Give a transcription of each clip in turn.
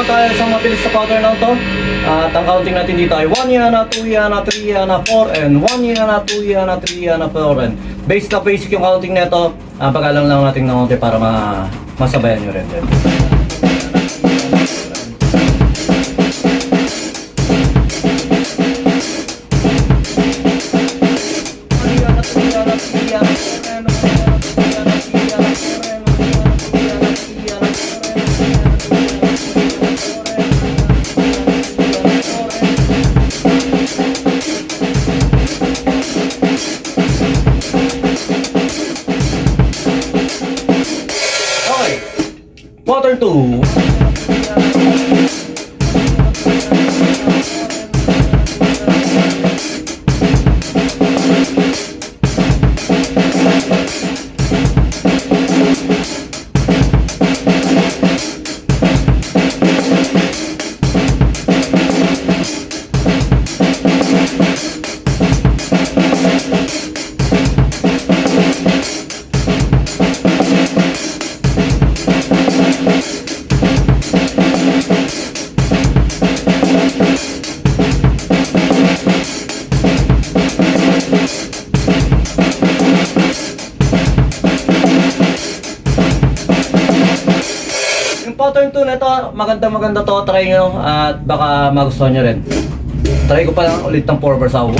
Tayo sa mabilis sa pattern lang to. At ang counting natin dito ay 1 yana, 2 yana, 3 yana, 4 and 1 yana, 2 yana, 3 yana, 4 and basic na basic yung counting nito. Pag-alam lang natin ng konti para masabayan nyo rin din. Quarter 2. Pattern 2 na to, maganda to, try nyo at baka magustuhan nyo rin. Try ko pa lang ulit ng 4 bars ako.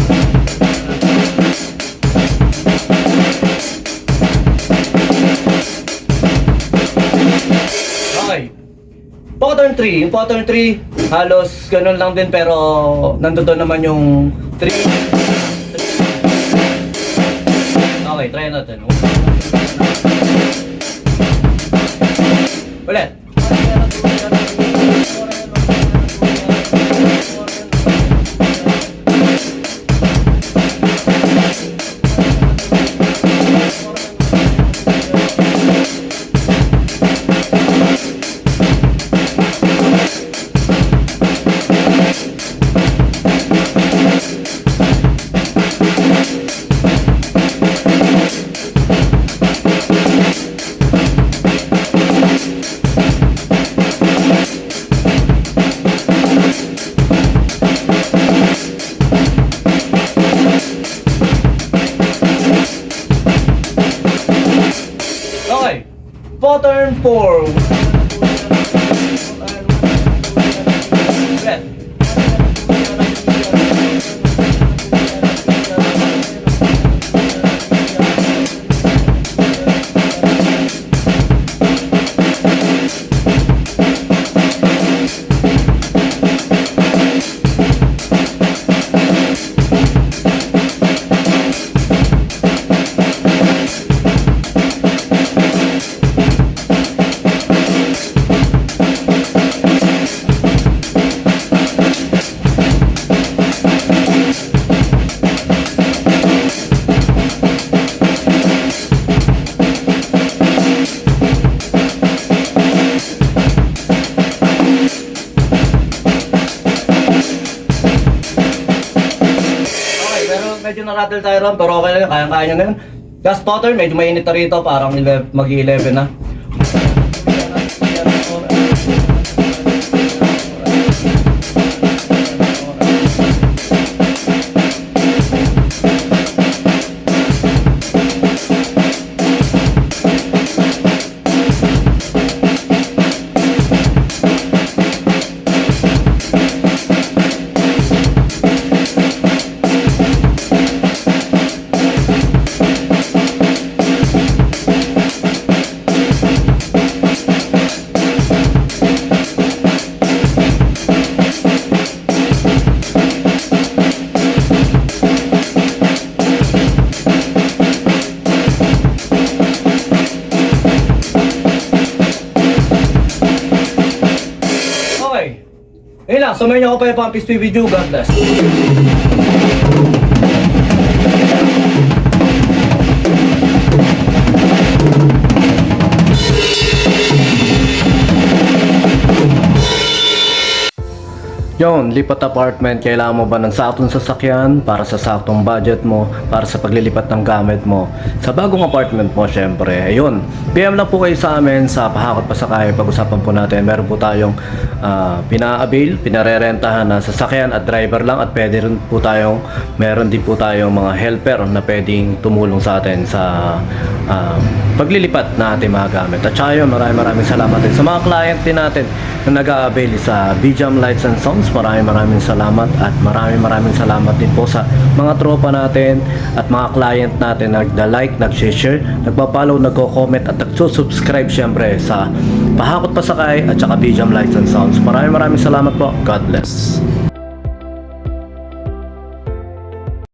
Okay. Pattern 3, yung pattern 3 halos ganun lang din pero nandoon naman yung 3. Okay, try natin. Ulit. Pattern 4. Medyo na-rattle tayo ron, pero okay lang yun, kaya-kaya nyo na yun. Gas pattern, medyo mainit na rito, parang mag-11 na. Ayun lang, sumayin niyo ako pa yung Pampis video. God bless. Yon, lipat apartment, kailangan mo ba ng saktong sasakyan para sa saktong budget mo, para sa paglilipat ng gamit mo? Sa bagong apartment mo, syempre, ayun. PM lang po kayo sa amin sa Pahakot Pasakay. Pag-usapan po natin, meron po tayong pina-avail, pinarerentahan na sasakyan at driver lang, at pwede rin po tayong, meron din po tayong mga helper na pwedeng tumulong sa atin sa paglilipat na ating mga gamit. At saka yun, maraming salamat din sa mga client din natin na nag-a-avail sa BJAM Lights and Sounds. Maraming salamat, at maraming salamat din po sa mga tropa natin at mga client natin na nag-like, nag-share, nagpa-follow, nagko-comment at nagsusubscribe syempre sa Pahakot Pasakay at saka BJAM Lights and Sounds. Maraming salamat po. God bless.